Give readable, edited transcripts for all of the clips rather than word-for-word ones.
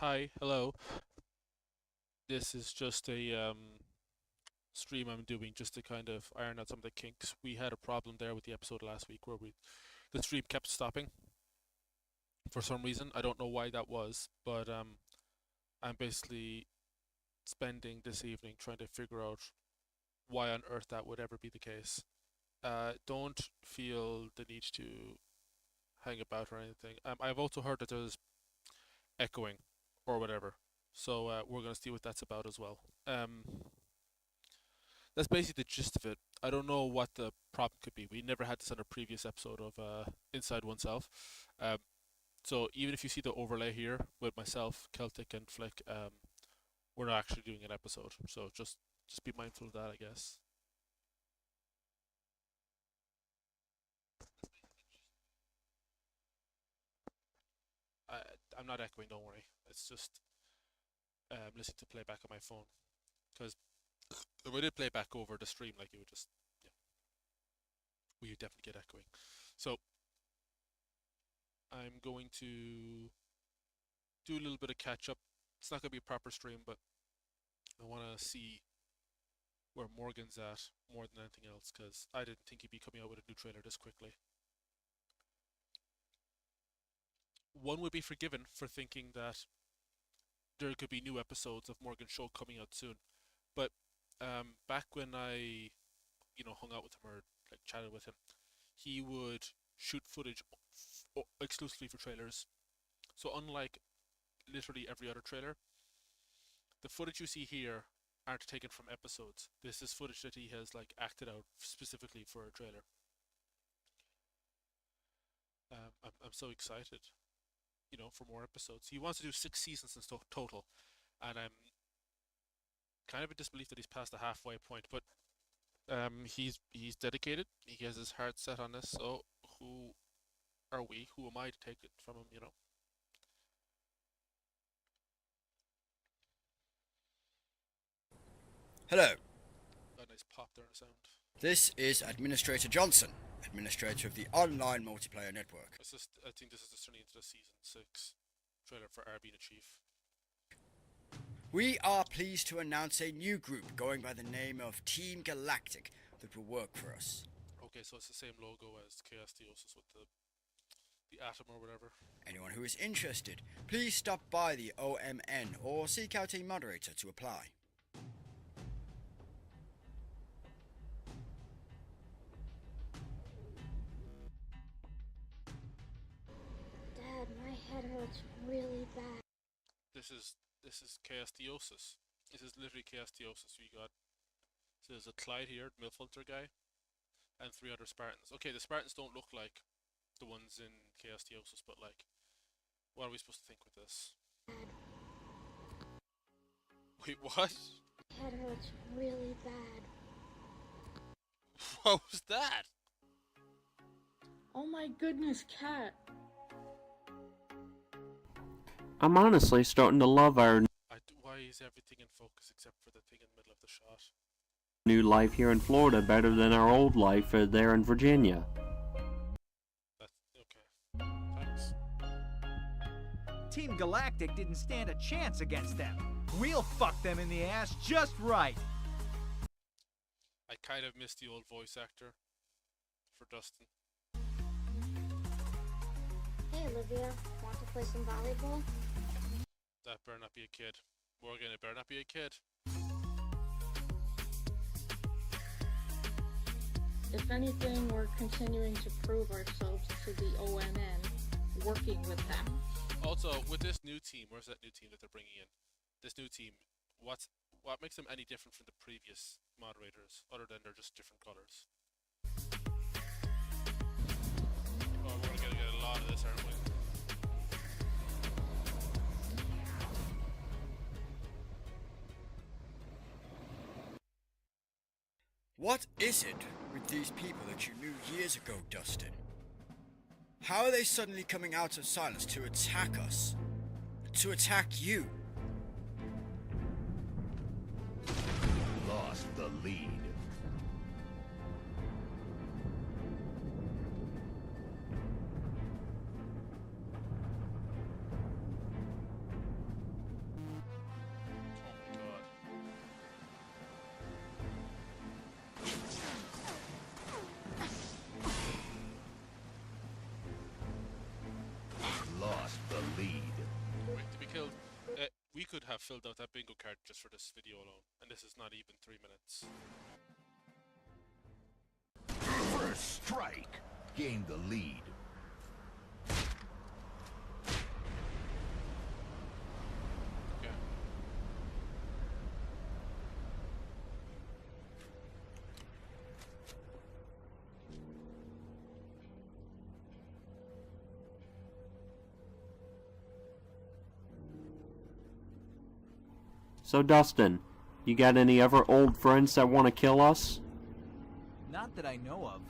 Hi, hello. This is just a stream I'm doing just to kind of iron out some of the kinks. We had a problem there with the episode last week where the stream kept stopping for some reason. I don't know why that was, but I'm basically spending this evening trying to figure out why on earth that would ever be the case. Don't feel the need to hang about or anything. I've also heard that there's echoing or whatever, so we're gonna see what that's about as well. That's basically the gist of it. I don't know what the problem could be. We never had this on a previous episode of Inside Oneself. Um, so even if you see the overlay here with myself, Celtic, and Flick, we're not actually doing an episode. So just be mindful of that, I guess. I I'm not echoing. Don't worry. It's just listening to playback on my phone. Because if I did playback over the stream, like it would just yeah, we would definitely get echoing. So I'm going to do a little bit of catch up. It's not going to be a proper stream, but I want to see where Morgan's at more than anything else because I didn't think he'd be coming out with a new trailer this quickly. One would be forgiven for thinking that there could be new episodes of Morgan's show coming out soon, but back when I, hung out with him or like chatted with him, he would shoot footage exclusively for trailers. So unlike literally every other trailer, the footage you see here aren't taken from episodes. This is footage that he has like acted out specifically for a trailer. I'm so excited, for more episodes. He wants to do 6 seasons in total, and I'm kind of in disbelief that he's past the halfway point. But he's dedicated. He has his heart set on this. So who are we? Who am I to take it from him? Hello, A nice pop there in sound. this is Administrator Johnson, Administrator of the Online Multiplayer Network. I think this is the turning into the season 6 trailer for R being a chief. We are pleased to announce a new group going by the name of Team Galactic that will work for us. Okay, so it's the same logo as Chaos Theosis with the atom or whatever. Anyone who is interested, please stop by the OMN or seek out a moderator to apply. Dad, my head hurts really bad. This is Chaos Theosis. This is literally Chaos Theosis. We got so there's a Clyde here, Milf Hunter guy, and 3 other Spartans. Okay, the Spartans don't look like the ones in Chaos Theosis, but like, what are we supposed to think with this? Wait, what? My head hurts really bad. What was that? Oh my goodness, Cat. I'm honestly starting to love our Why is everything in focus except for the thing in the middle of the shot? new life here in Florida better than our old life there in Virginia. That's okay. Thanks. Team Galactic didn't stand a chance against them. We'll fuck them in the ass just right. I kind of miss the old voice actor for Dustin. Hey, Olivia, want to play some volleyball? That better not be a kid. Morgan, it better not be a kid. If anything, we're continuing to prove ourselves to the OMN, working with them. Also, with this new team, where's that new team that they're bringing in? This new team, what makes them any different from the previous moderators, other than they're just different colors? Oh, we're gonna get a lot of this, aren't we? What is it with these people that you knew years ago, Dustin? How are they suddenly coming out of silence to attack us? To attack you? Lost the lead. have filled out that bingo card just for this video alone, and this is not even 3 minutes. First strike. Gain the lead. Okay. So, Dustin, you got any other old friends that want to kill us? Not that I know of.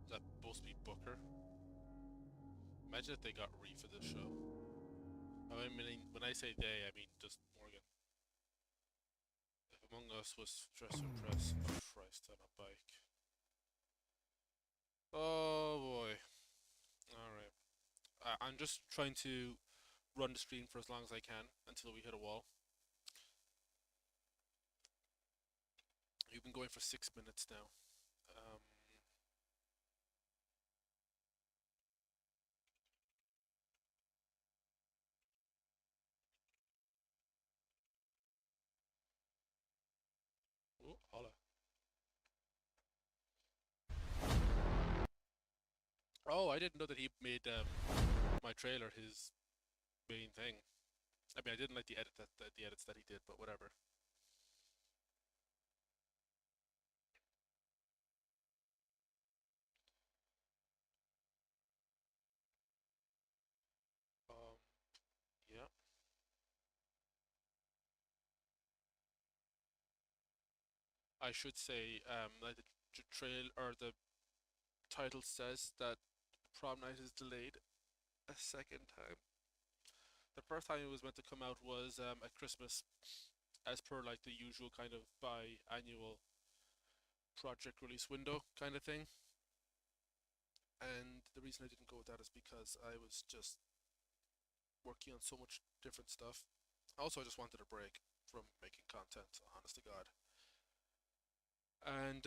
Is that supposed to be Booker? Imagine if they got Ree for this show. I mean, when I say they, I mean just Morgan. If Among Us was dress or press, Christ, on a bike. Oh boy. Alright. I'm just trying to run the stream for as long as I can until we hit a wall. We've been going for 6 minutes now. Oh, holla. Oh, I didn't know that he made my trailer his main thing. I mean, I didn't like the edits that he did, but whatever. Yeah. I should say, like the trail or the title says that Prom Night is delayed a second time. The first time it was meant to come out was at Christmas, as per like the usual kind of biannual project release window kind of thing. And the reason I didn't go with that is because I was just working on so much different stuff. Also, I just wanted a break from making content, honest to God. And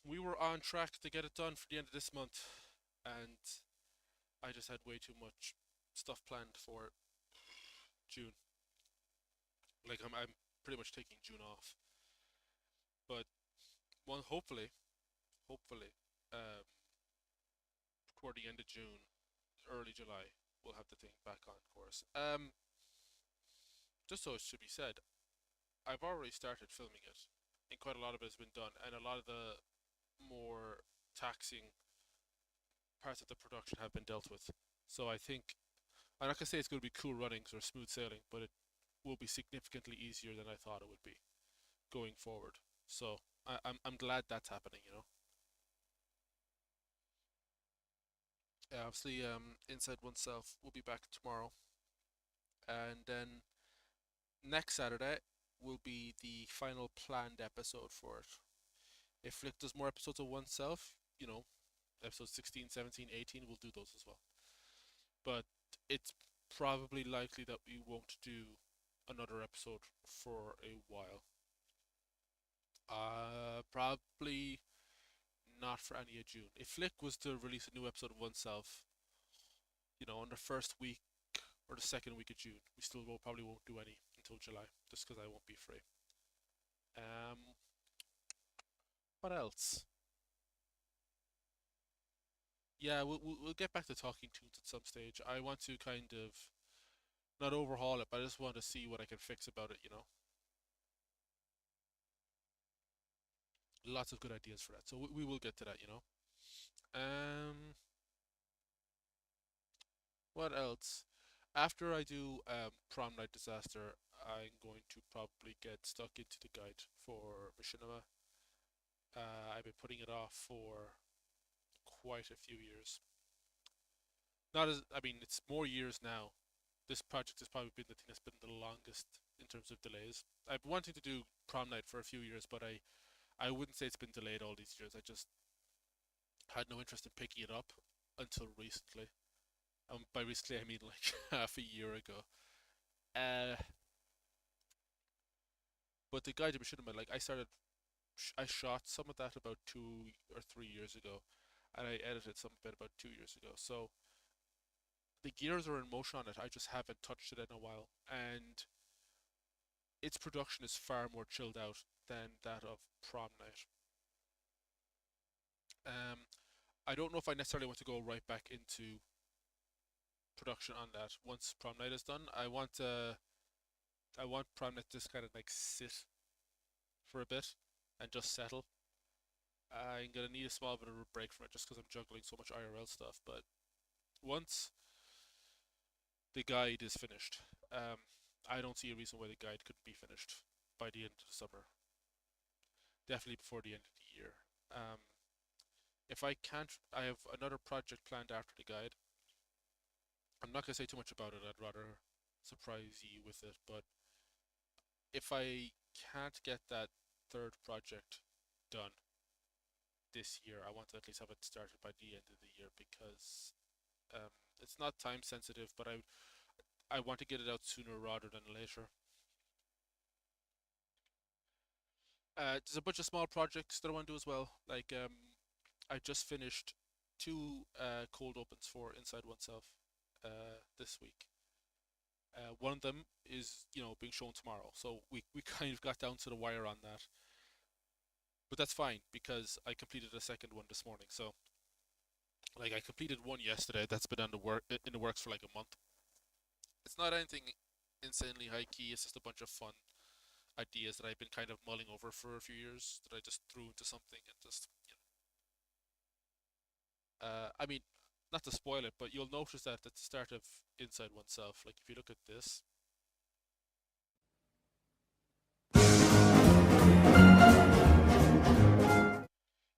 we were on track to get it done for the end of this month, and I just had way too much stuff planned for June. Like I'm pretty much taking June off, but hopefully, um, toward the end of June, early July, we'll have the thing back on course. Just so it should be said, I've already started filming it, and quite a lot of it has been done, and a lot of the more taxing parts of the production have been dealt with. So I think I'm not gonna say it's going to be cool runnings or smooth sailing, but it will be significantly easier than I thought it would be going forward. So I'm glad that's happening. Obviously, Inside Oneself will be back tomorrow, and then next Saturday will be the final planned episode for it. If Flick does more episodes of Oneself, episodes 16, 17, 18, we'll do those as well. But it's probably likely that we won't do another episode for a while. Probably not for any of June. If Flick was to release a new episode of Oneself, on the first week or the second week of June, we still probably won't do any until July, just because I won't be free. What else? Yeah, we'll get back to Talking Tunes at some stage. I want to kind of not overhaul it, but I just want to see what I can fix about it. Lots of good ideas for that, so we will get to that. What else? After I do Prom Night Disaster, I'm going to probably get stuck into the guide for Machinima. I've been putting it off for quite a few years. It's more years now. This project has probably been the thing that's been the longest in terms of delays. I've been wanting to do Prom Night for a few years, but I wouldn't say it's been delayed all these years. I just had no interest in picking it up until recently. By recently, I mean like half a year ago. But the guide to Machinima, like I shot some of that about 2 or 3 years ago, and I edited some of it about 2 years ago. So the gears are in motion on it. I just haven't touched it in a while, and its production is far more chilled out than that of Prom Night. I don't know if I necessarily want to go right back into production on that once Prom Night is done. I want Prom Night to just kind of like sit for a bit and just settle. I'm gonna need a small bit of a break from it just because I'm juggling so much IRL stuff. But once the guide is finished, I don't see a reason why the guide couldn't be finished by the end of the summer. Definitely before the end of the year. If I can't, I have another project planned after the guide. I'm not gonna say too much about it. I'd rather surprise you with it. But if I can't get that third project done this year, I want to at least have it started by the end of the year because it's not time sensitive, but I want to get it out sooner rather than later. There's a bunch of small projects that I want to do as well. Like I just finished two cold opens for Inside Oneself this week. One of them is, being shown tomorrow, so we kind of got down to the wire on that. But that's fine because I completed a second one this morning. So, like, I completed one yesterday that's been in the works for like a month. It's not anything insanely high key. It's just a bunch of fun ideas that I've been kind of mulling over for a few years that I just threw into something and just, I mean, not to spoil it, but you'll notice that at the start of Inside Oneself, like if you look at this,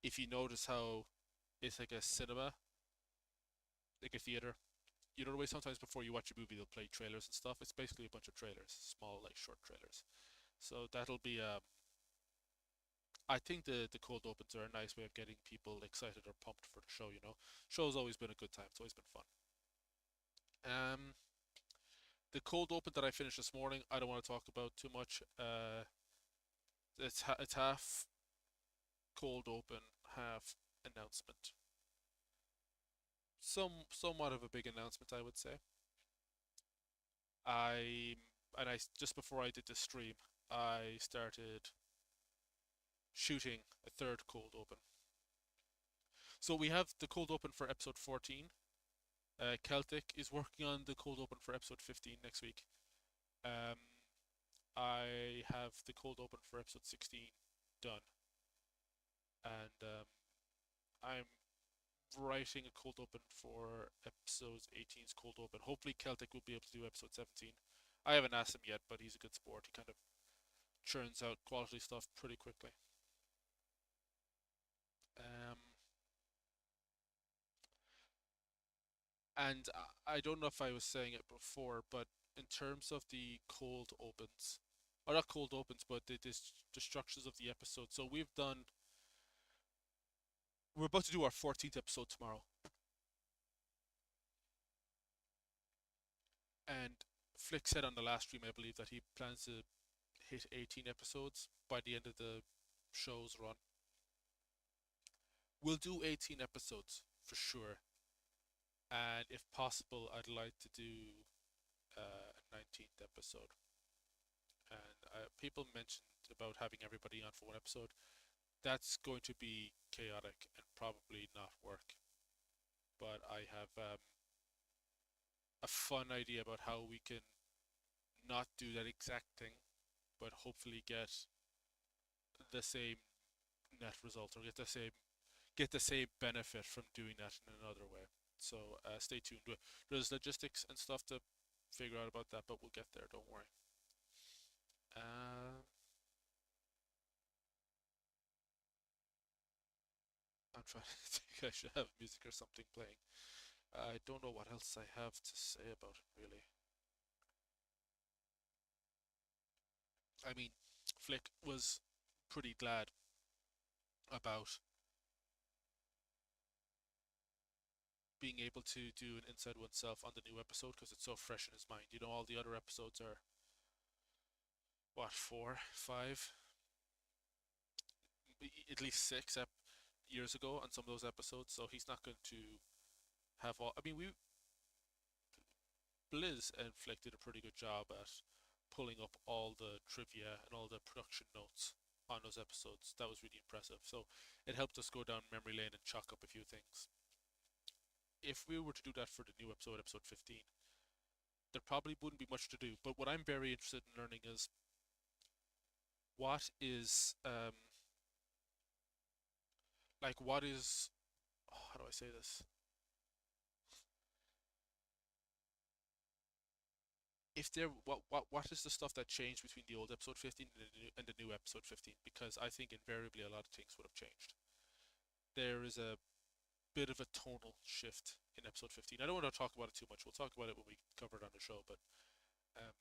if you notice how it's like a cinema, like a theater, you know the way sometimes before you watch a movie they'll play trailers and stuff. It's basically a bunch of trailers, small like short trailers. So that'll be I think the cold opens are a nice way of getting people excited or pumped for the show. Show's always been a good time. It's always been fun. The cold open that I finished this morning, I don't want to talk about too much. It's half cold open, half announcement. Somewhat of a big announcement, I would say. I just before I did the stream, I started shooting a third cold open. So we have the cold open for episode 14. Celtic is working on the cold open for episode 15 next week. I have the cold open for episode 16 done. And I'm writing a cold open for episode 18's cold open. Hopefully Celtic will be able to do episode 17. I haven't asked him yet, but he's a good sport. He kind of churns out quality stuff pretty quickly. And I don't know if I was saying it before, but in terms of the cold opens, or not cold opens, but the structures of the episode. So we're about to do our 14th episode tomorrow. And Flick said on the last stream, I believe, that he plans to hit 18 episodes by the end of the show's run. We'll do 18 episodes for sure. And if possible, I'd like to do a 19th episode. And people mentioned about having everybody on for one episode. That's going to be chaotic and probably not work. But I have a fun idea about how we can not do that exact thing, but hopefully get the same net result or get the same benefit from doing that in another way. So stay tuned. There's logistics and stuff to figure out about that, but we'll get there. Don't worry. I'm trying to think. I should have music or something playing. I don't know what else I have to say about it, really. I mean, Flick was pretty glad about being able to do an Inside Oneself on the new episode because it's so fresh in his mind. All the other episodes are, what, 4, 5, at least 6 years ago on some of those episodes, so he's not going to have all. I mean, Blizz and Flick did a pretty good job at pulling up all the trivia and all the production notes on those episodes. That was really impressive. So it helped us go down memory lane and chalk up a few things. If we were to do that for the new episode, episode 15, there probably wouldn't be much to do. But what I'm very interested in learning is what is what is how do I say this? If there what is the stuff that changed between the old episode 15 and the new episode 15? Because I think invariably a lot of things would have changed. There is a bit of a tonal shift in episode 15. I don't want to talk about it too much. We'll talk about it when we cover it on the show, but um,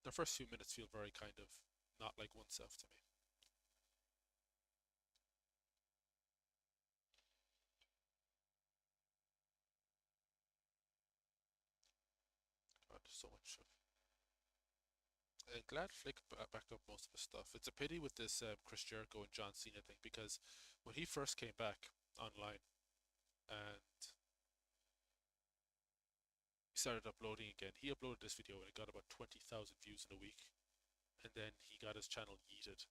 the first few minutes feel very kind of not like oneself to me. God, so much. Glad Flick backed up most of his stuff. It's a pity with this Chris Jericho and John Cena thing, because when he first came back online and he started uploading again, he uploaded this video and it got about 20,000 views in a week, and then he got his channel yeeted.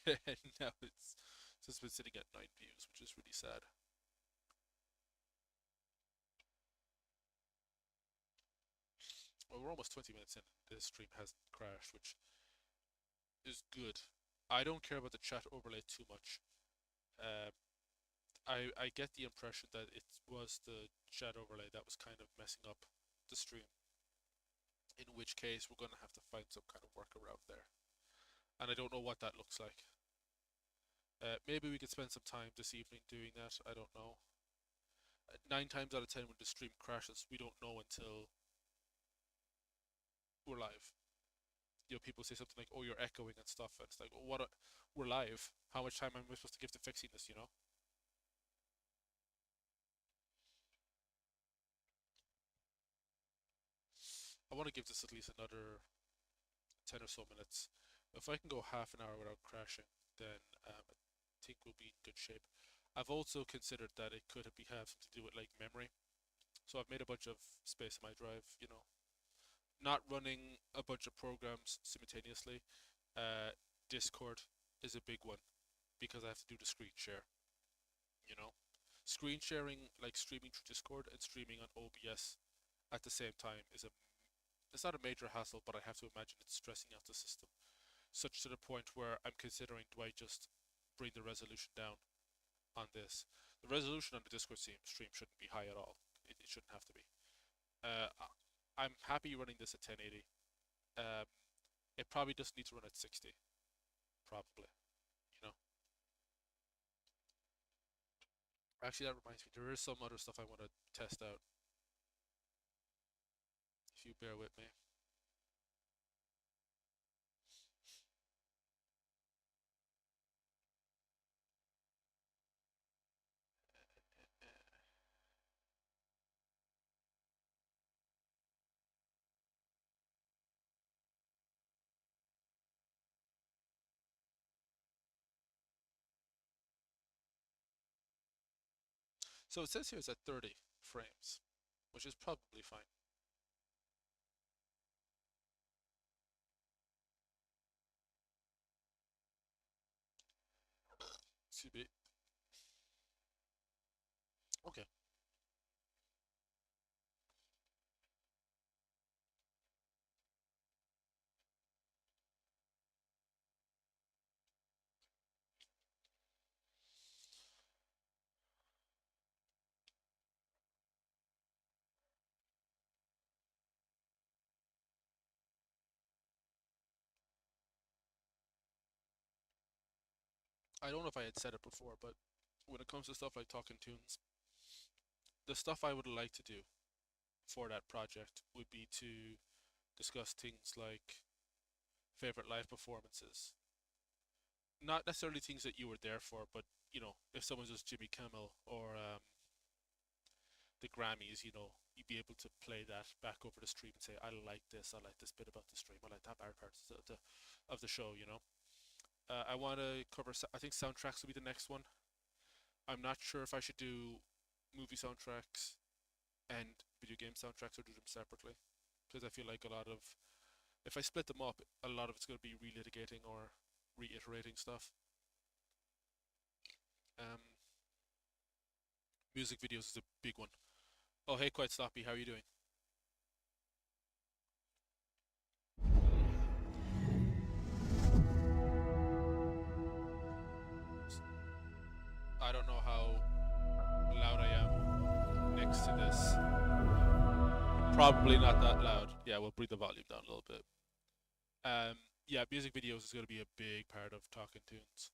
And now it's just been sitting at 9 views, which is really sad. Well, we're almost 20 minutes in. This stream hasn't crashed, which is good. I don't care about the chat overlay too much. I get the impression that it was the chat overlay that was kind of messing up the stream. In which case, we're going to have to find some kind of workaround there. And I don't know what that looks like. Maybe we could spend some time this evening doing that. I don't know. 9 times out of 10 when the stream crashes, we don't know until we're live. You know, people say something like, "Oh, you're echoing and stuff," and it's like, well, we're live. How much time am I supposed to give to fixing this? You know. I want to give this at least another 10 or so minutes. If I can go half an hour without crashing, then I think we'll be in good shape. I've also considered that it could have something to do with like memory. So I've made a bunch of space on my drive, you know, not running a bunch of programs simultaneously. Discord is a big one because I have to do the screen share, you know. Screen sharing, like streaming through Discord and streaming on OBS at the same time it's not a major hassle, but I have to imagine it's stressing out the system, such to the point where I'm considering, do I just bring the resolution down on this? The resolution on the Discord stream shouldn't be high at all. It shouldn't have to be. I'm happy running this at 1080. It probably doesn't need to run at 60. Probably, you know. Actually, that reminds me, there is some other stuff I want to test out. If you bear with me. So it says here it's at 30 frames, which is probably fine. Excuse me. Okay. I don't know if I had said it before, but when it comes to stuff like Talking Tunes, the stuff I would like to do for that project would be to discuss things like favorite live performances. Not necessarily things that you were there for, but you know, if someone does Jimmy Kimmel or the Grammys, you know, you'd be able to play that back over the stream and say, I like this bit about the stream, I like that part of the show, you know. I want to cover, I think soundtracks will be the next one. I'm not sure if I should do movie soundtracks and video game soundtracks or do them separately, because I feel like a lot of if I split them up, a lot of it's going to be relitigating or reiterating stuff. Um, Music videos is a big one. Oh, hey, Quite Sloppy, how are you doing? I don't know how loud I am next to this. Probably not that loud. Yeah, we'll bring the volume down a little bit. Yeah, music videos is going to be a big part of Talking Tunes,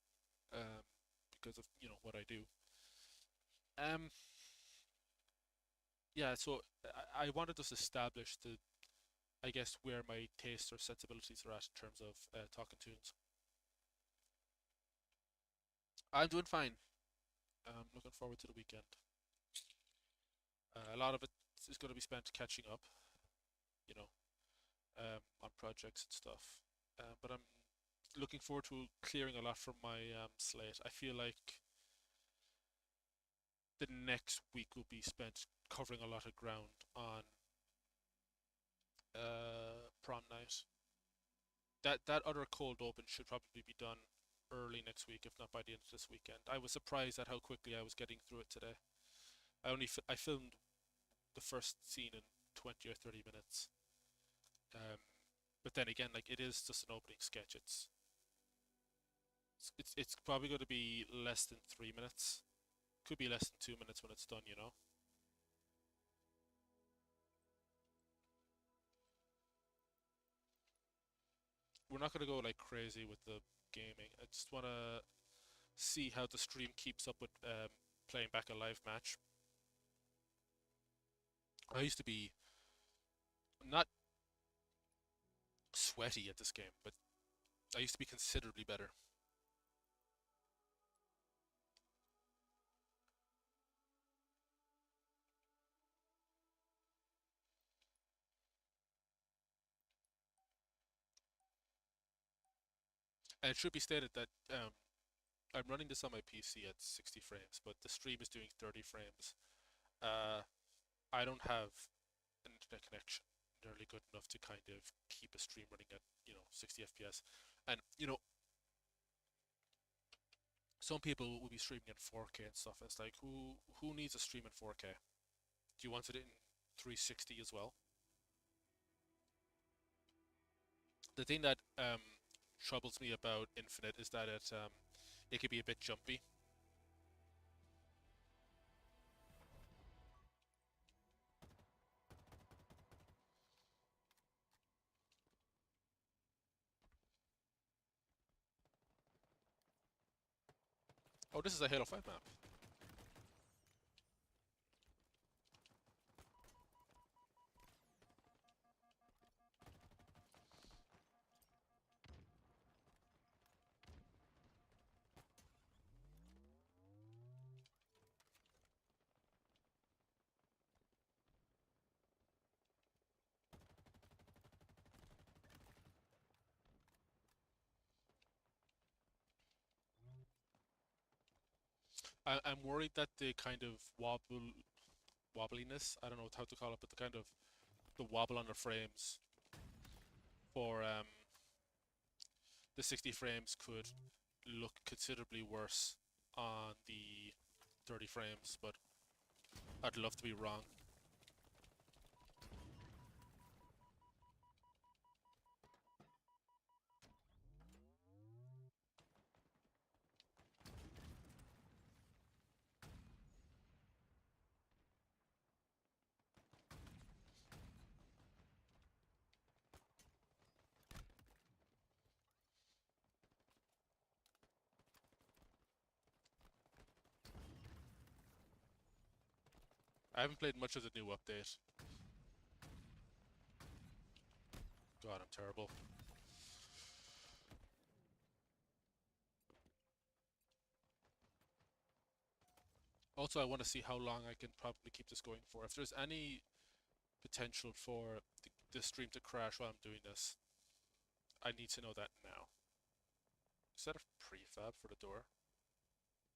because of what I do. Yeah, so I wanted to establish I guess, where my tastes or sensibilities are at in terms of Talking Tunes. I'm doing fine. Looking forward to the weekend. A lot of it is going to be spent catching up, you know, on projects and stuff. But I'm looking forward to clearing a lot from my slate. I feel like the next week will be spent covering a lot of ground on Prom Night. That other cold open should probably be done early next week, if not by the end of this weekend. I was surprised at how quickly I was getting through it today. I filmed the first scene in 20 or 30 minutes. But then again, like, it is just an opening sketch. It's probably going to be less than 3 minutes. Could be less than 2 minutes when it's done, you know. We're not going to go like crazy with the gaming. I just want to see how the stream keeps up with playing back a live match. I used to be not sweaty at this game, but I used to be considerably better. And it should be stated that I'm running this on my PC at 60 frames, but the stream is doing 30 frames. I don't have an internet connection nearly good enough to kind of keep a stream running at 60 FPS. And some people will be streaming in 4K and stuff. And it's like, who needs a stream in 4K? Do you want it in 360 as well? The thing that troubles me about Infinite is that it can be a bit jumpy. Oh, this is a Halo 5 map. I'm worried that the kind of wobbliness, I don't know how to call it, but the kind of the wobble on the frames for the 60 frames could look considerably worse on the 30 frames, but I'd love to be wrong. I haven't played much of the new update. God, I'm terrible. Also, I want to see how long I can probably keep this going for. If there's any potential for the stream to crash while I'm doing this, I need to know that now. Is that a prefab for the door?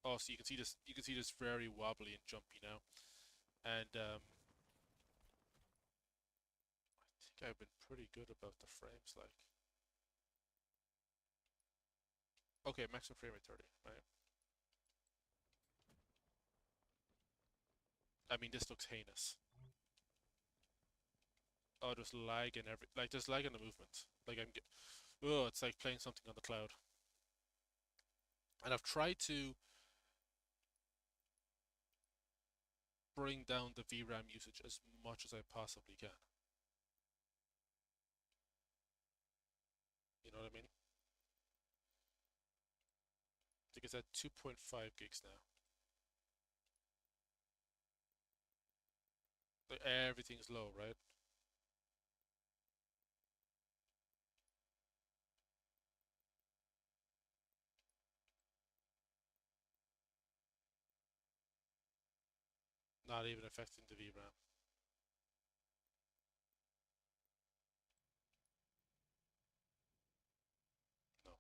Oh, so you can see this. You can see this very wobbly and jumpy now, and think I've been pretty good about the frames, like. Okay, maximum frame rate 30, right? I mean, this looks heinous. Oh, there's lag in there's lag in the movement. Like oh, it's like playing something on the cloud. And I've tried to bring down the VRAM usage as much as I possibly can. You know what I mean? I think it's at 2.5 gigs now. Like everything's low, right? Not even affecting the VRAM. No.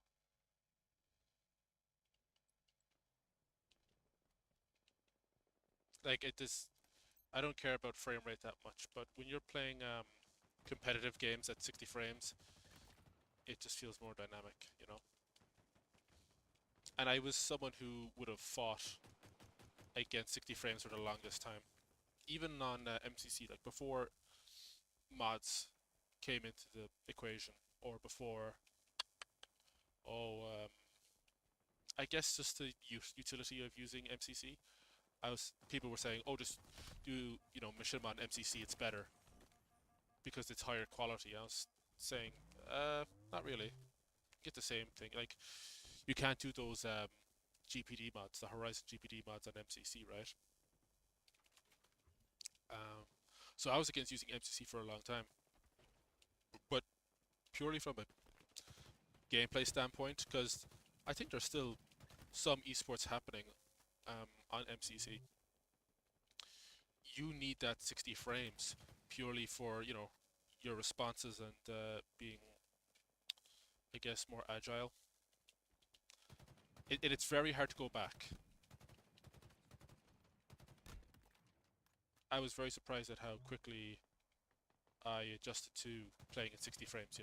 Like it is. I don't care about frame rate that much, but when you're playing competitive games at 60 frames, it just feels more dynamic, you know? And I was someone who would have fought against 60 frames for the longest time. Even on MCC, like before mods came into the equation, or before, I guess just the utility of using MCC. People were saying, oh, just do, machinima on MCC, it's better because it's higher quality. I was saying, not really. Get the same thing. Like, you can't do those GPD mods, the Horizon GPD mods on MCC, right? So I was against using MCC for a long time, but purely from a gameplay standpoint, because I think there's still some esports happening on MCC. You need that 60 frames purely for, your responses and being, I guess, more agile. It's very hard to go back. I was very surprised at how quickly I adjusted to playing at 60 frames,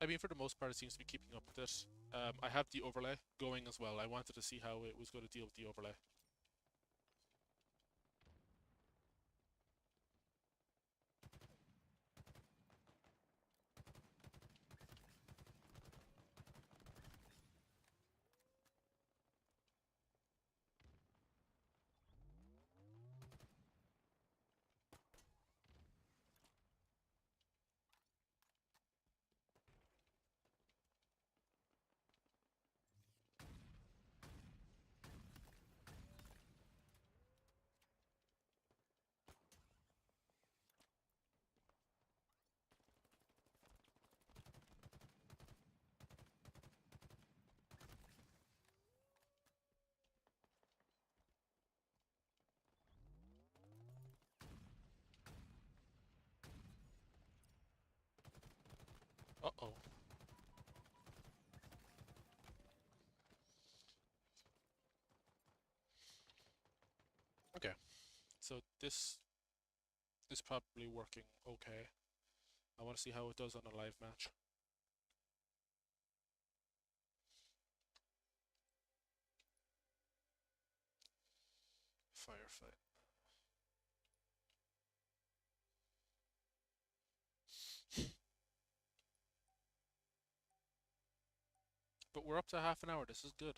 I mean, for the most part, it seems to be keeping up with it. I have the overlay going as well. I wanted to see how it was going to deal with the overlay. Uh-oh. Okay, so this is probably working okay. I want to see how it does on a live match. Firefight. But we're up to half an hour. This is good.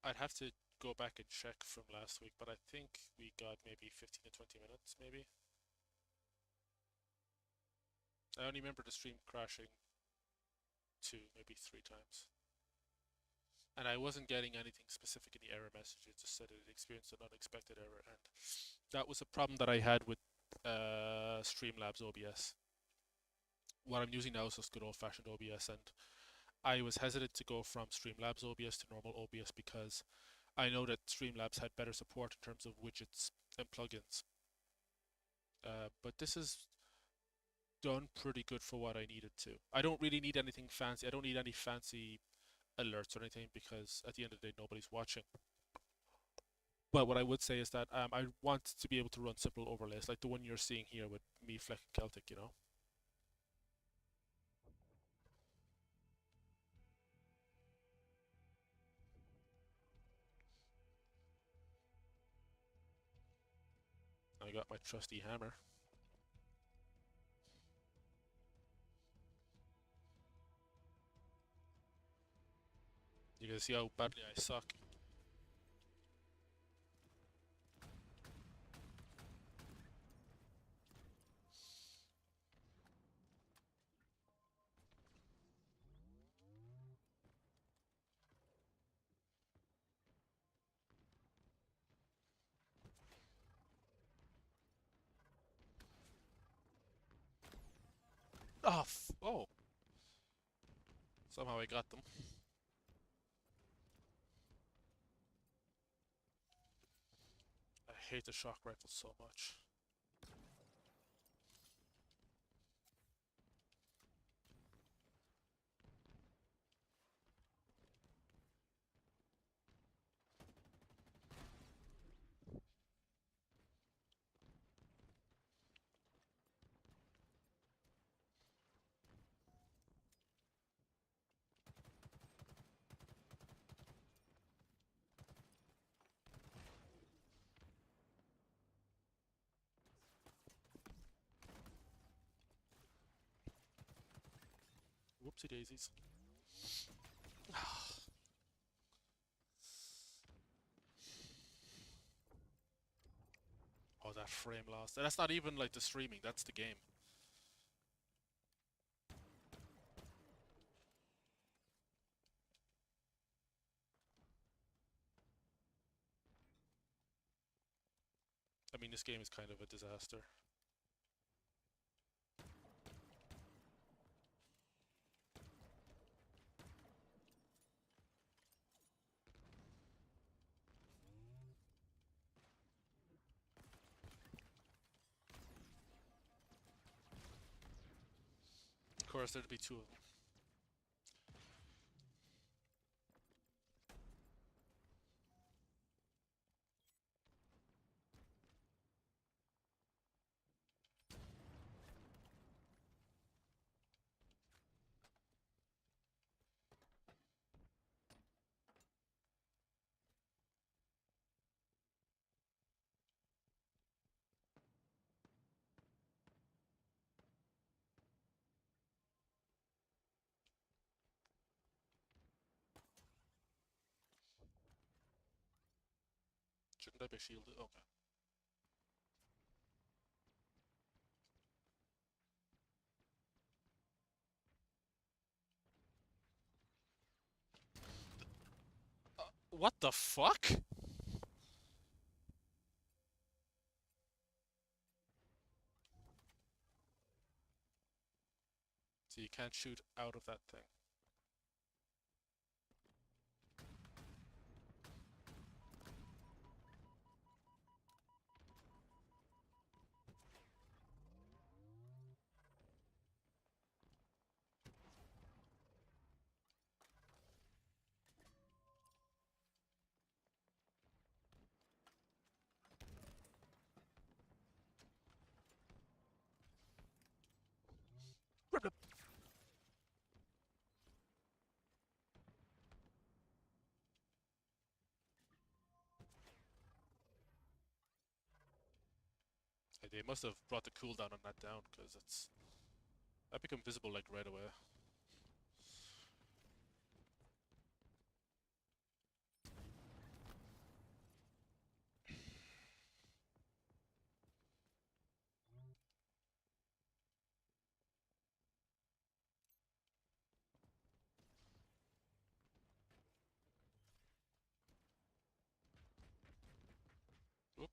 I'd have to go back and check from last week, but I think we got maybe 15 to 20 minutes, maybe. I only remember the stream crashing 2, maybe 3 times. And I wasn't getting anything specific in the error message. It just said it experienced an unexpected error, and that was a problem that I had with Streamlabs OBS. What I'm using now is just good old-fashioned OBS, and I was hesitant to go from Streamlabs OBS to normal OBS because I know that Streamlabs had better support in terms of widgets and plugins. But this is done pretty good for what I needed to. I don't really need anything fancy. I don't need any fancy alerts or anything because at the end of the day, nobody's watching. But what I would say is that I want to be able to run simple overlays like the one you're seeing here with me, Fleck, and Celtic, you know? I got my trusty hammer. You can see how badly I suck. Oh, oh. Somehow I got them. I hate the shock rifle so much. Whoopsie daisies. Oh, that frame loss. That's not even like the streaming, that's the game. I mean, this game is kind of a disaster. Of course, there'd be two of them. Shouldn't I be shielded? Okay. What the fuck? So you can't shoot out of that thing. They must have brought the cooldown on that down, because it's... I become visible like right away. Oop.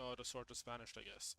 Oh, the sword just vanished, I guess.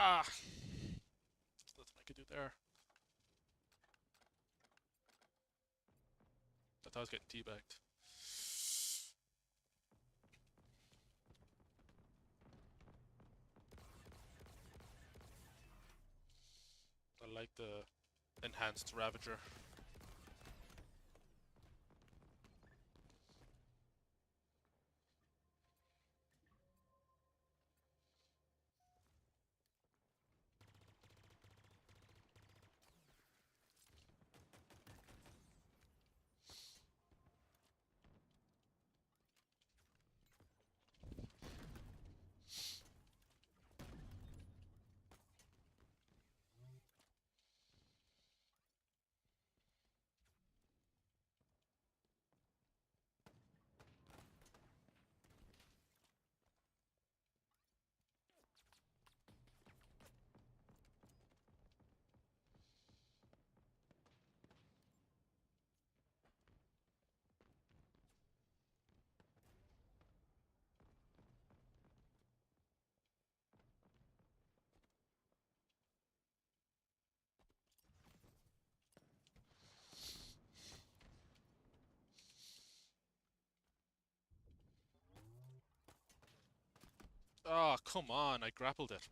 Ah! There's nothing I could do there. I thought I was getting teabagged. I like the enhanced Ravager. Oh, come on, I grappled it.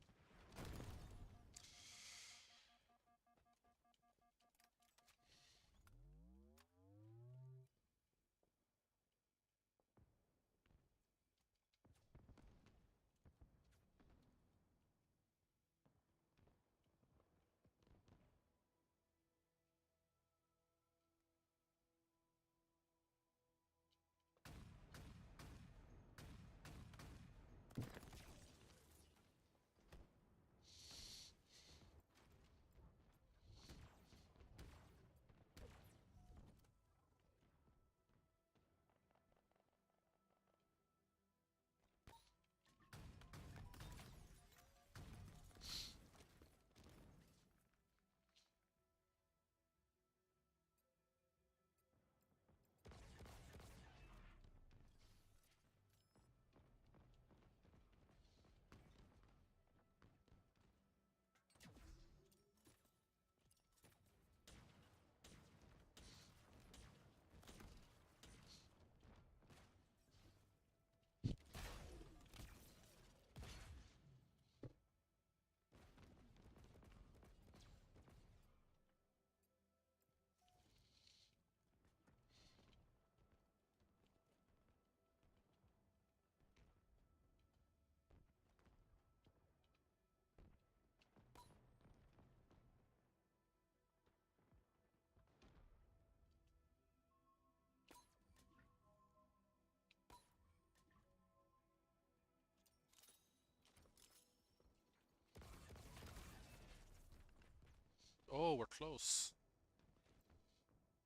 Oh, we're close.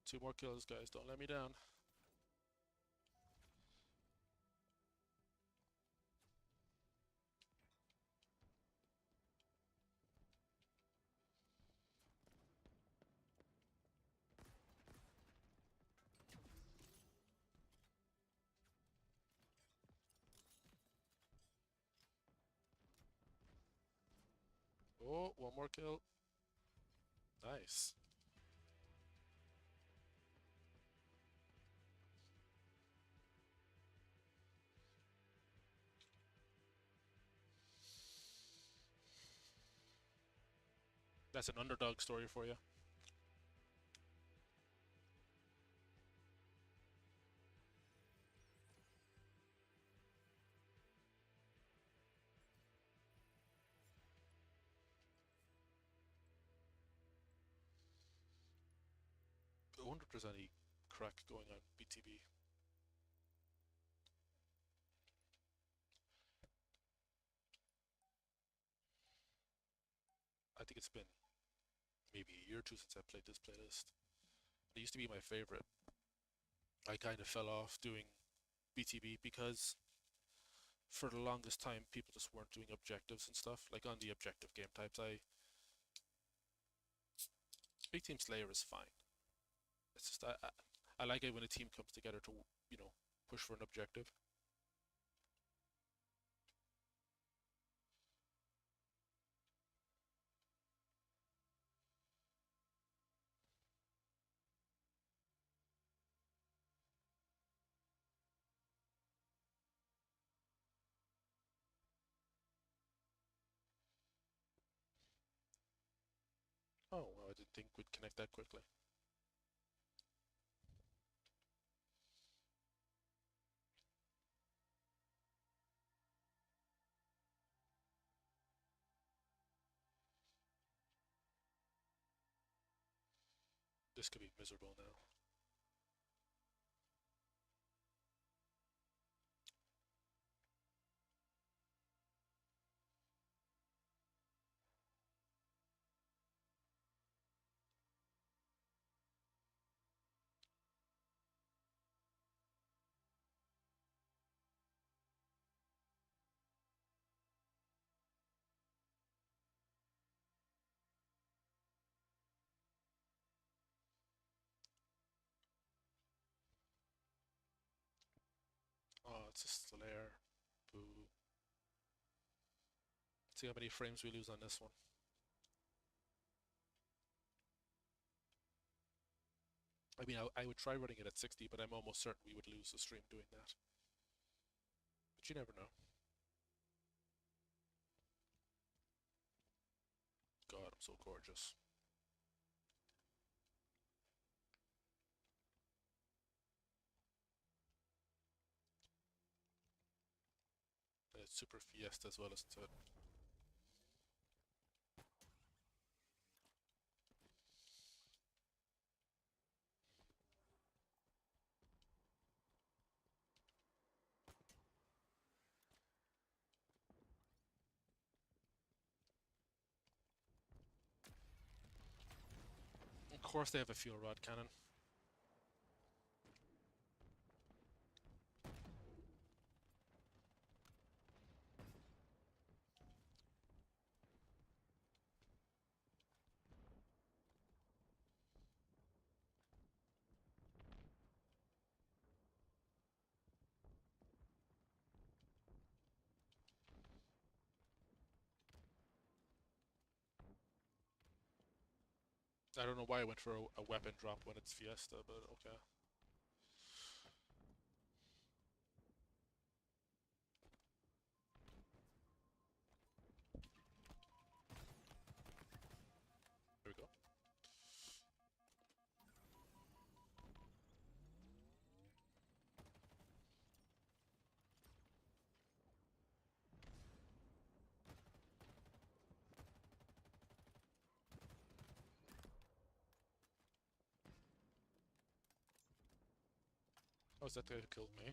2 more kills, guys. Don't let me down. Oh, one more kill. Nice. That's an underdog story for you. I wonder if there's any crack going on BTB. I think it's been maybe a year or two since I played this playlist. It used to be my favorite. I kind of fell off doing BTB because for the longest time people just weren't doing objectives and stuff. Like on the objective game types, Big Team Slayer is fine. It's just I like it when a team comes together to push for an objective. Oh well, I didn't think we'd connect that quickly. This could be miserable now. Oh, it's a Slayer. Boo. Let's see how many frames we lose on this one. I mean, I would try running it at 60, but I'm almost certain we would lose the stream doing that. But you never know. God, I'm so gorgeous. And it's super fiesta as well as to it. Of course they have a fuel rod cannon. I don't know why I went for a weapon drop when it's fiesta, but okay. There we go. Oh, is that the guy who killed me?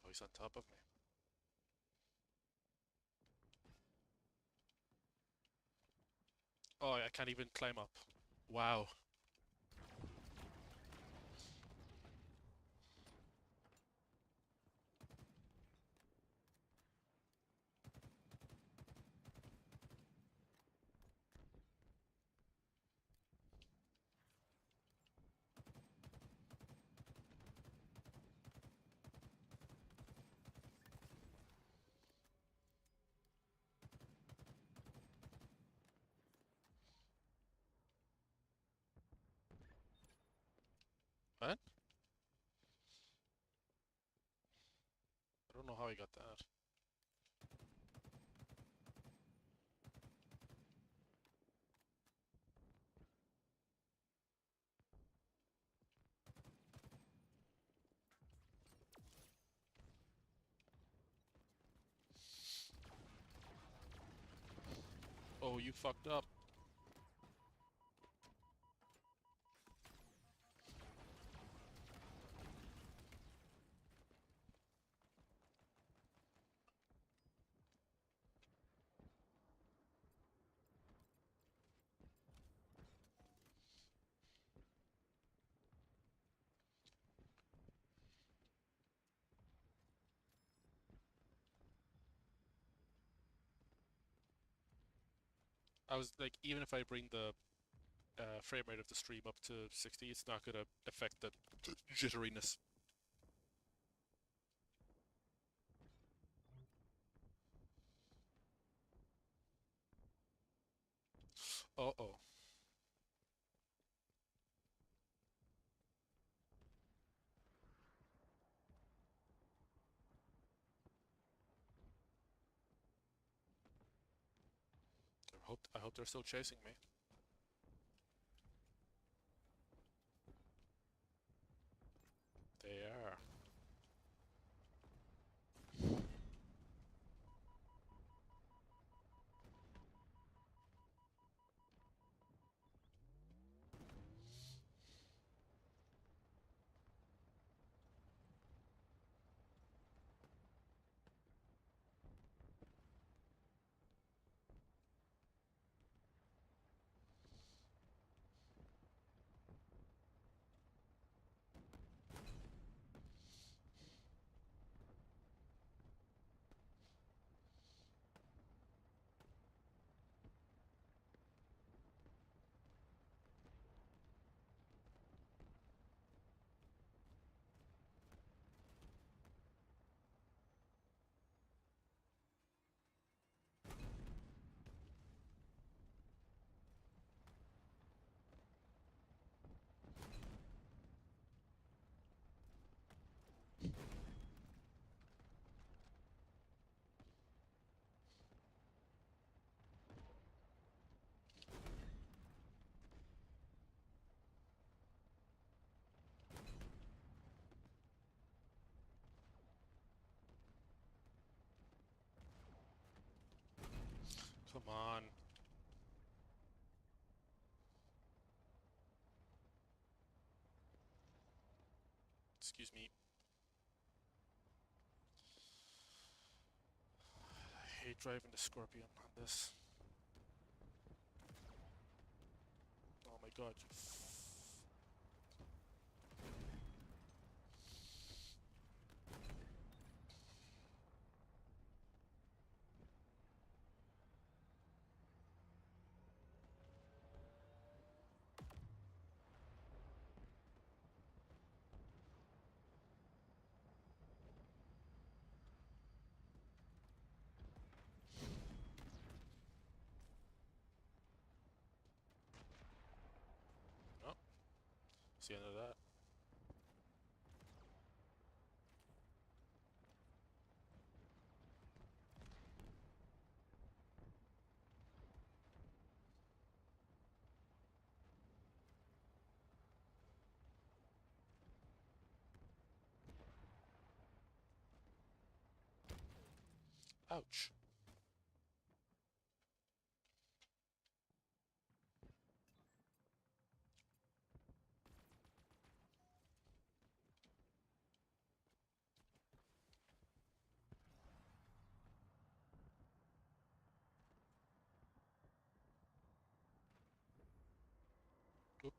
Oh, he's on top of me. Oh, I can't even climb up. Wow. What? I don't know how I got that. Oh, you fucked up. I was like, even if I bring the frame rate of the stream up to 60, it's not gonna affect the jitteriness. Uh-oh. I hope they're still chasing me. They are. Come on. Excuse me. I hate driving the Scorpion on this. Oh my god, you Oh, it's the end of that. Ouch. Oop.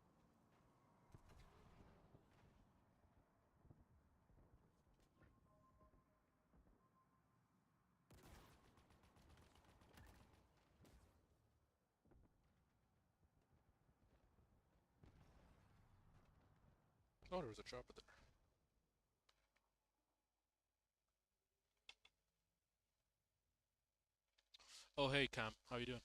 Oh, there was a chopper there. Oh, hey Cam, how you doing?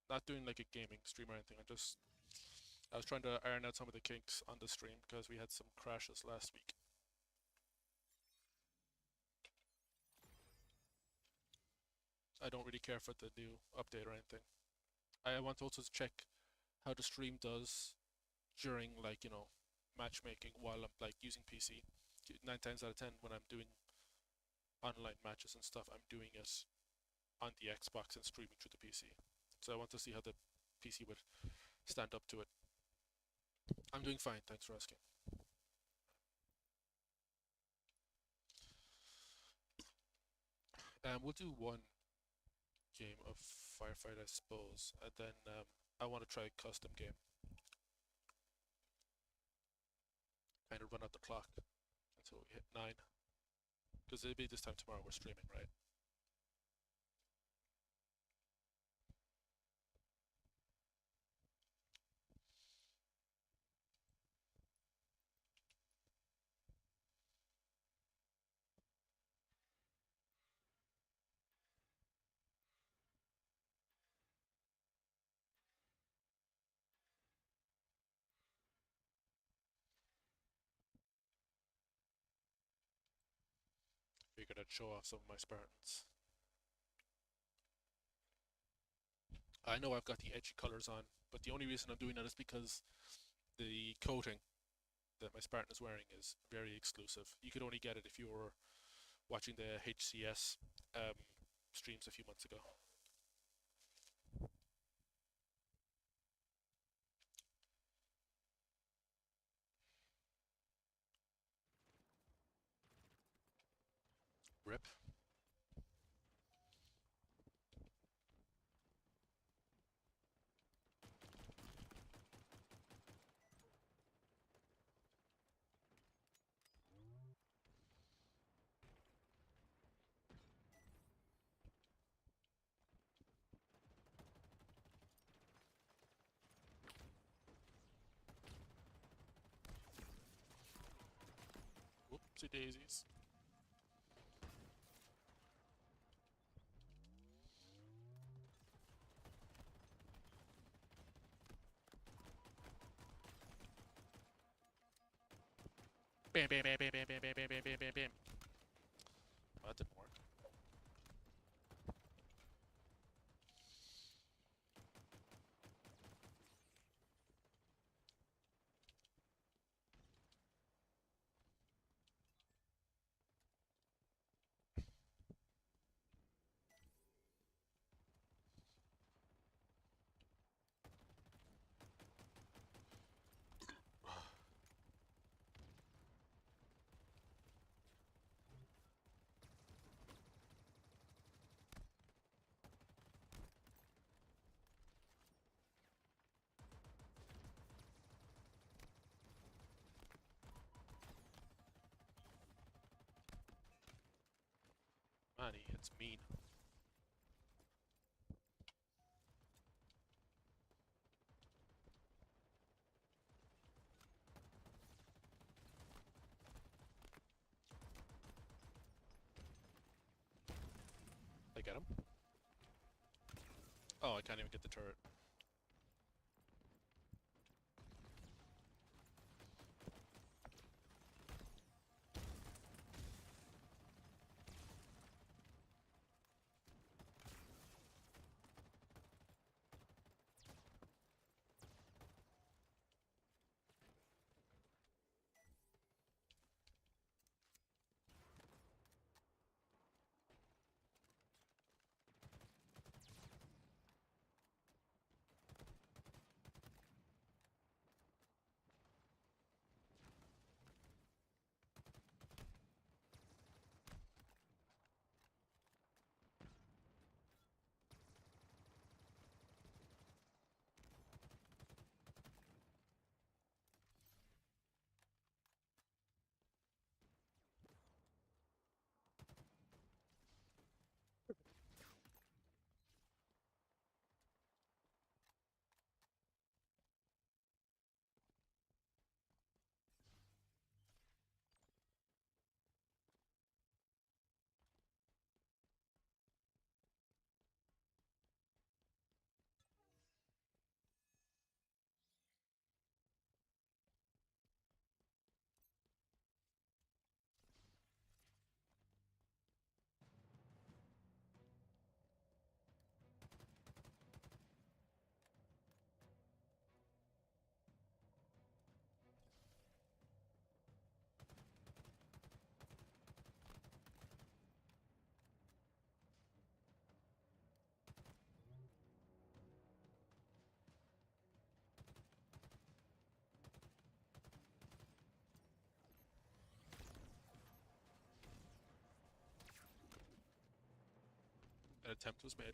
Not doing like a gaming stream or anything. I'm just I was trying to iron out some of the kinks on the stream because we had some crashes last week. I don't really care for the new update or anything. I want to also check how the stream does during, like, you know, matchmaking while I'm like using PC. 9 times out of 10 when I'm doing online matches and stuff, I'm doing it on the Xbox and streaming through the PC. So I want to see how the PC would stand up to it. I'm doing fine, thanks for asking. We'll do one game of Firefight, I suppose, and then I want to try a custom game. Kind of run out the clock until we hit 9. Because it'll be this time tomorrow we're streaming, right? Figured I'd show off some of my Spartans. I know I've got the edgy colors on, but the only reason I'm doing that is because the coating that my Spartan is wearing is very exclusive. You could only get it if you were watching the HCS streams a few months ago. Rip. Whoopsie daisies. Bam, bam, bam, bam, bam, bam, bam, bam, bam, bam, bam, bam. Oh, that didn't work. Man, he hits mean. I get him. Oh, I can't even get the turret. An attempt was made.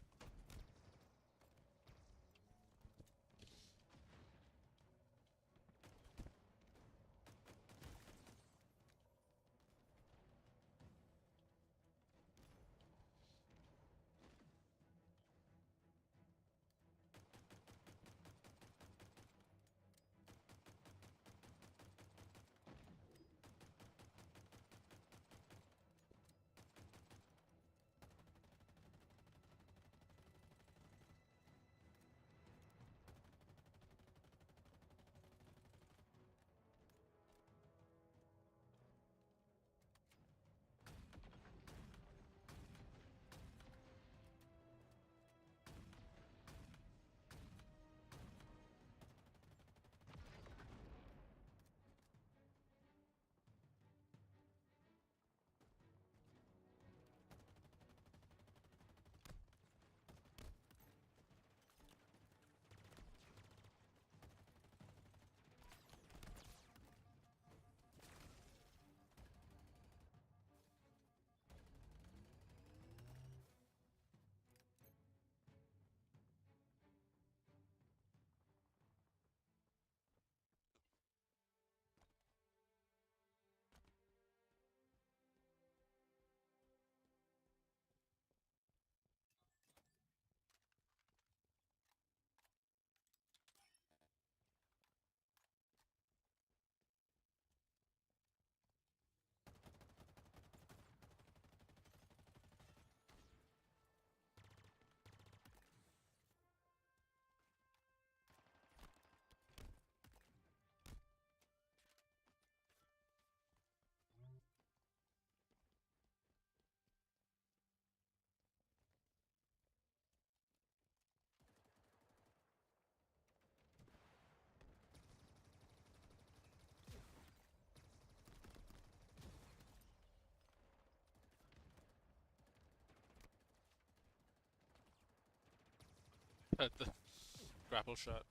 At the grapple shot.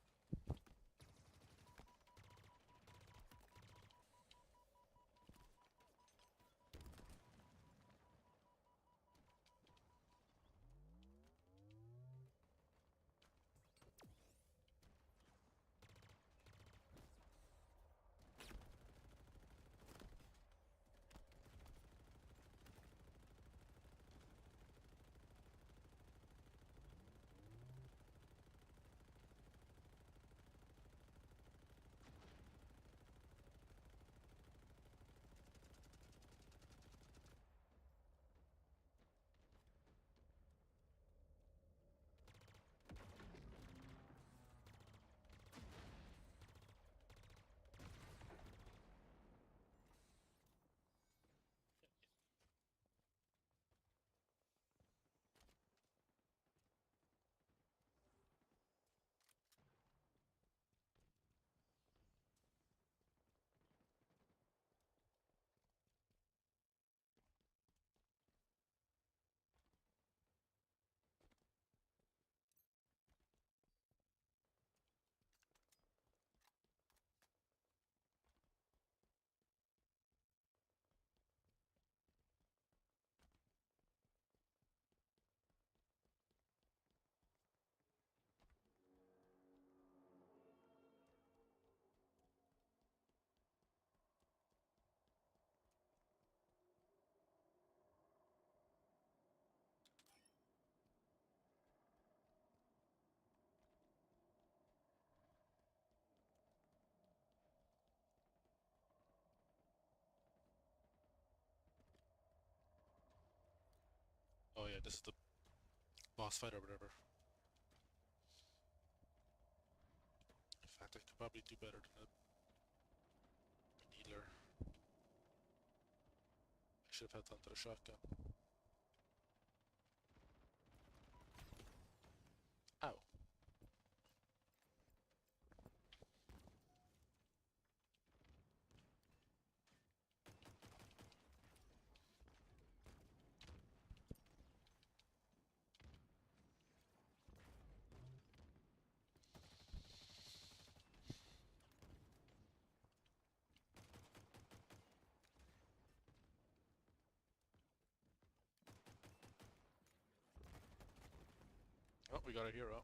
Oh yeah, this is the boss fight or whatever. In fact, I could probably do better than a needler. I should have held onto the shotgun. Ow. we got a hero.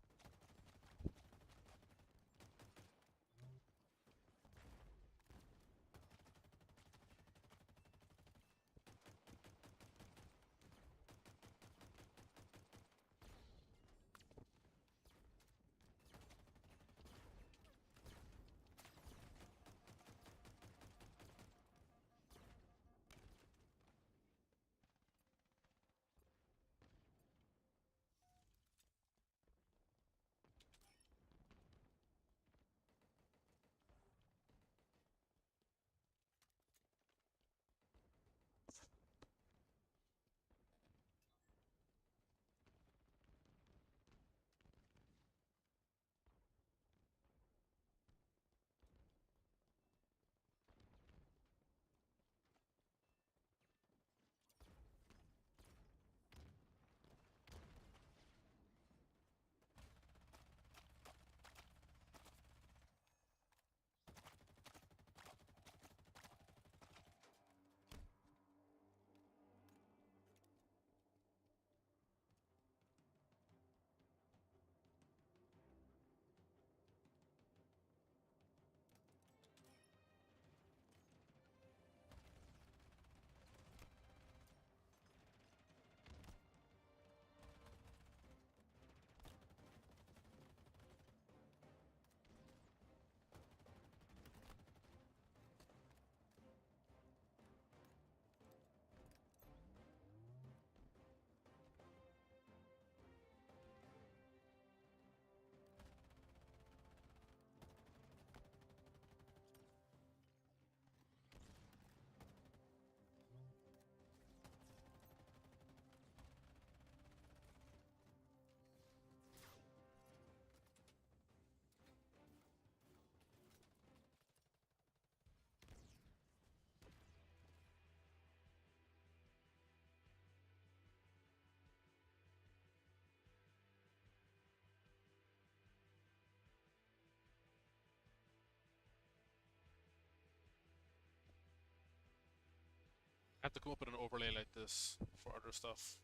I have to come up with an overlay like this for other stuff.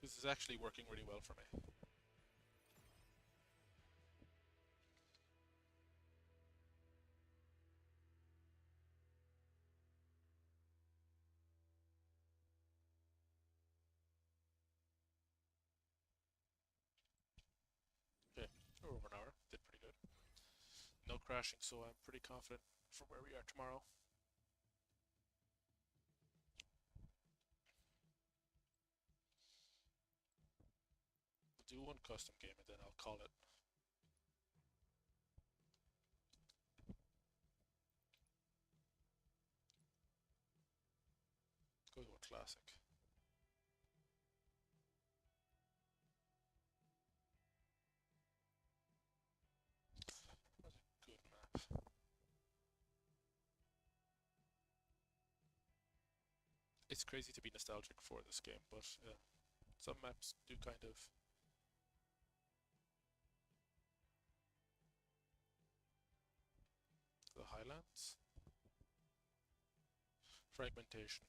This is actually working really well for me. Okay, over an hour. Did pretty good. No crashing, so I'm pretty confident for where we are tomorrow. We'll do one custom game and then I'll call it. Go to a classic. That's a good map. It's crazy to be nostalgic for this game, but some maps do kind of. The Highlands? Fragmentation.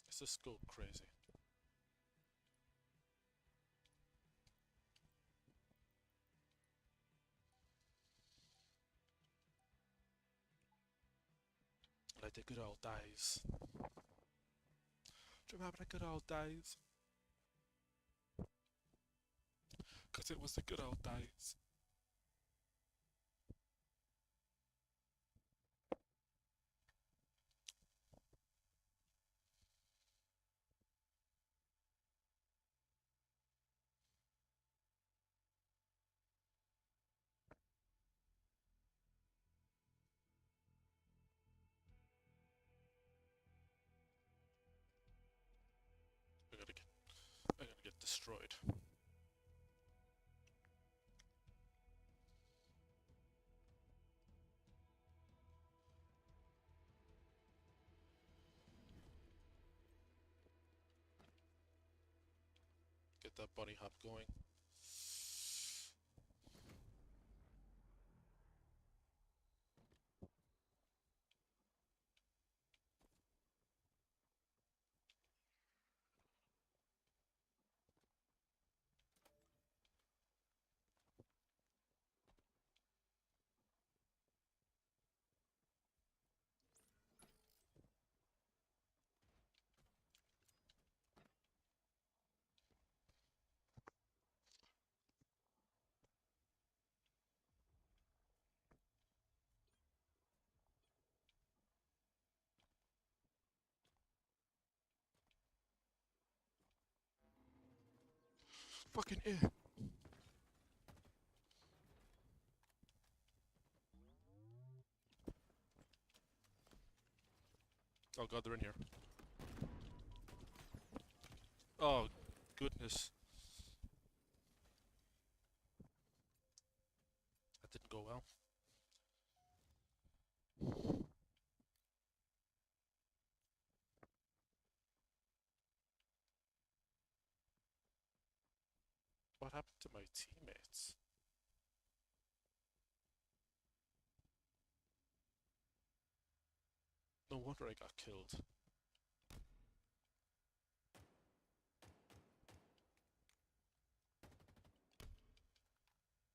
Let's just go crazy. Like the good old days. Do you remember the good old days? Because it was the good old days. We're gonna get destroyed. Get that bunny hop going. Fucking Oh god, they're in here. Oh, goodness. That didn't go well. What happened to my teammates? No wonder I got killed.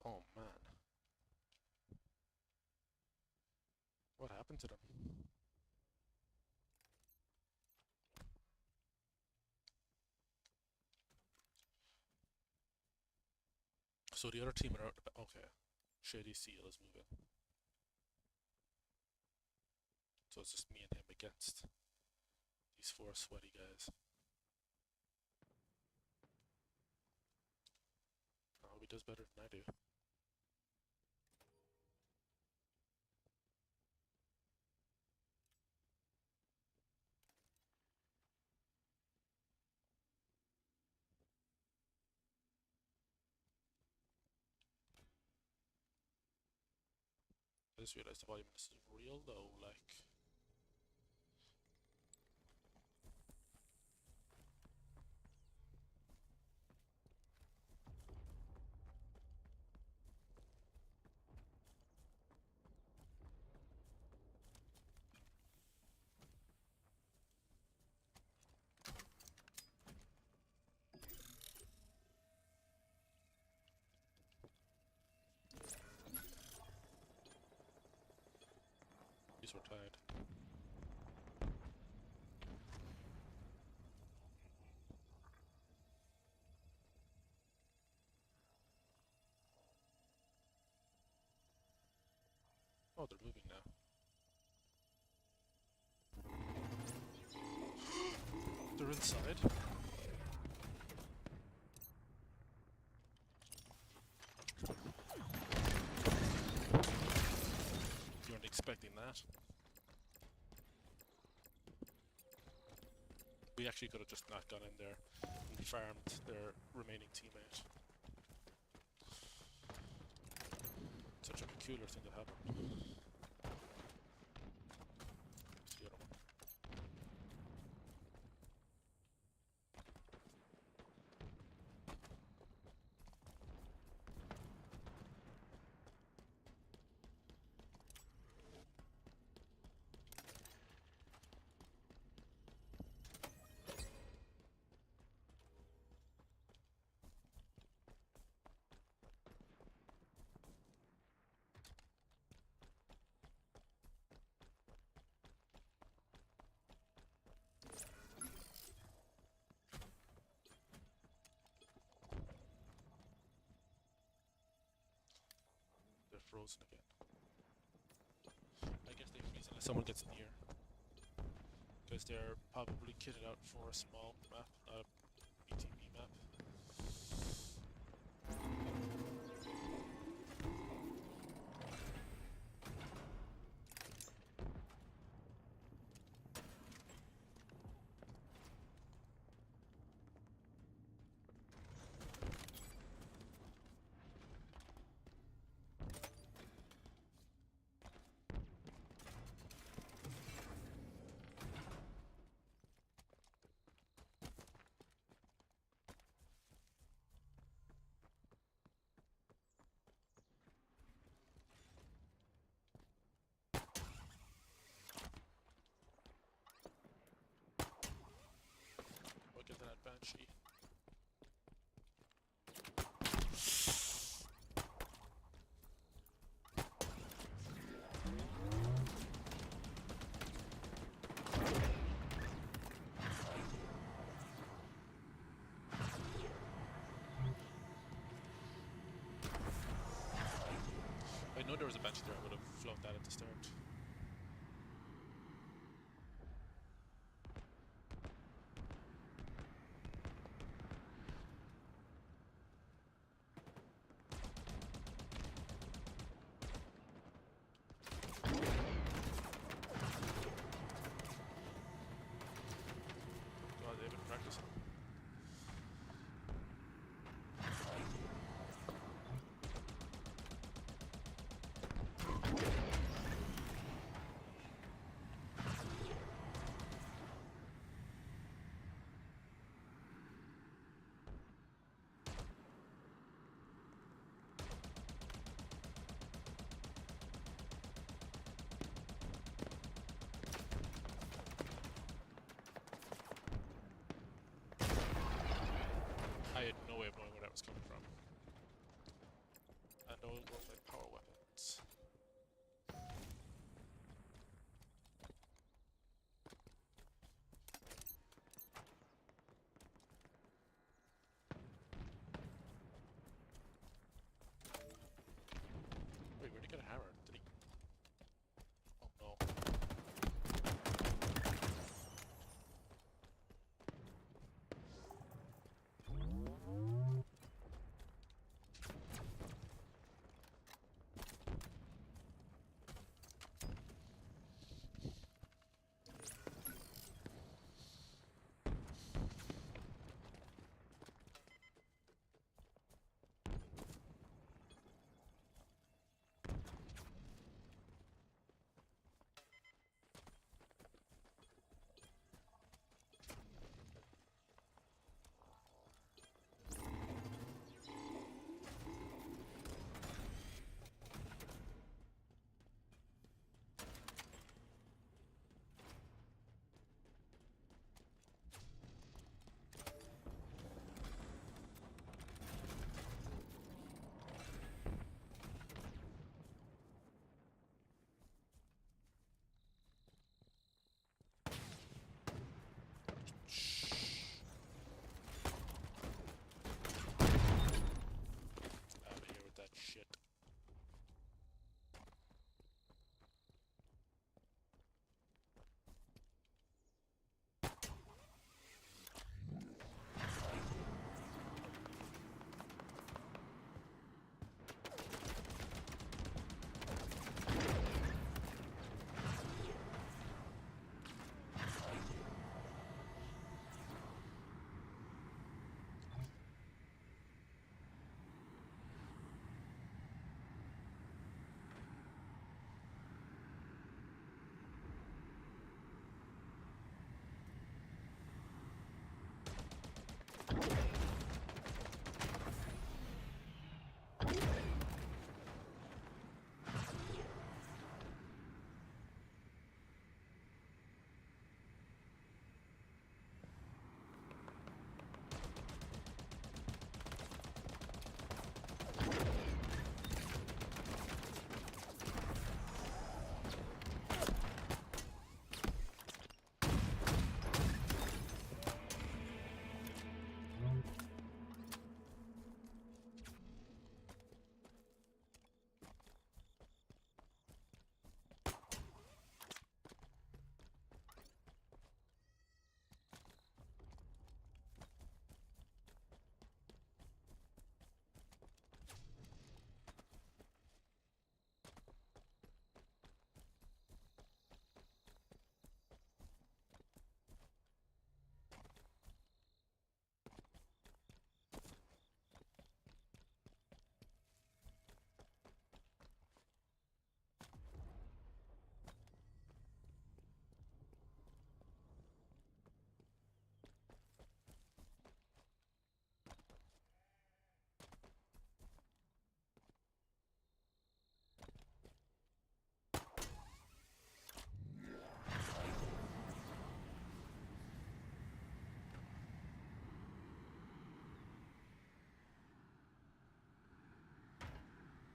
Oh man. What happened to them? So the other team are out. Okay. Shady Seal is moving. So it's just me and him against these four sweaty guys. Oh, he does better than I do. I just realized the volume of this is real low, like. These were tied. Oh, they're moving now. They're inside. You weren't expecting that. We actually could have just not gone in there and farmed their remaining teammate. Such a peculiar thing that happened. It's the other one. They're frozen again. I guess they freeze unless someone gets near. Because they're probably kitted out for a small map, not a BTB map. Look at that Banshee. I know there was a Banshee there, I would have flown that at the start. oil world by power weapons. Wait, where'd he get a hammer? Did he? Oh no. Out of here with that shit.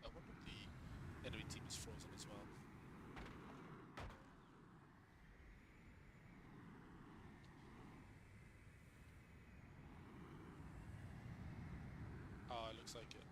I wonder if the enemy team is frozen as well. Ah, it looks like it.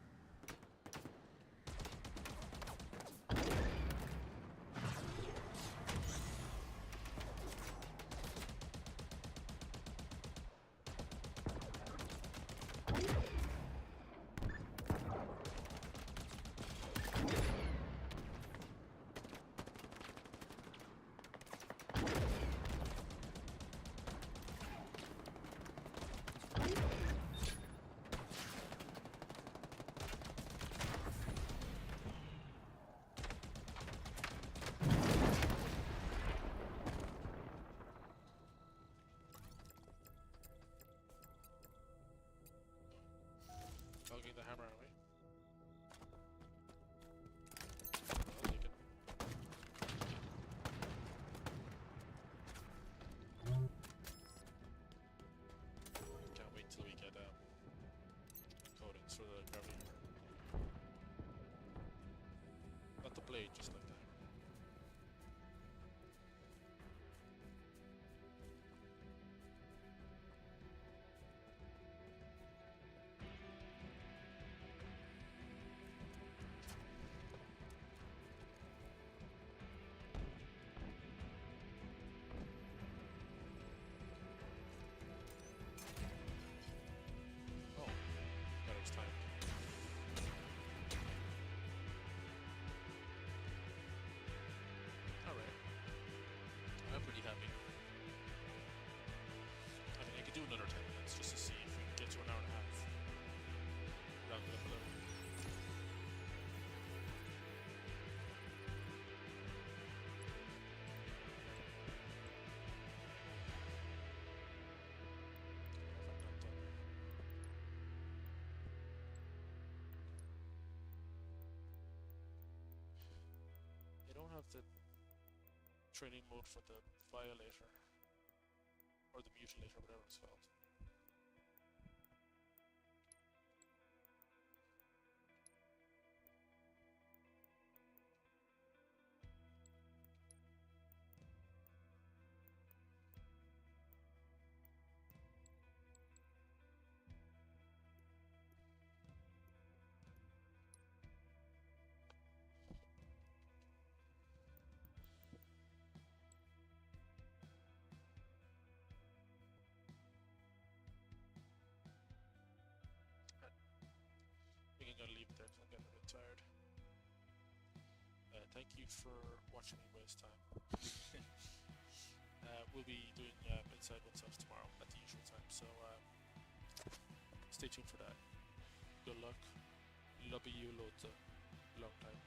played just like that. Oh, that was time. Alright. I'm pretty happy. I mean, I could do another 10 minutes just to see if we can get to an hour and a half. Round it up a little. If I'm not done. I don't have the training mode for the violator or the mutilator, whatever it's called. I think I'm gonna leave it there because I'm getting a bit tired. Thank you for watching me waste time. We'll be doing Inside Oneself tomorrow at the usual time, so stay tuned for that. Good luck. Love you loads. Long time.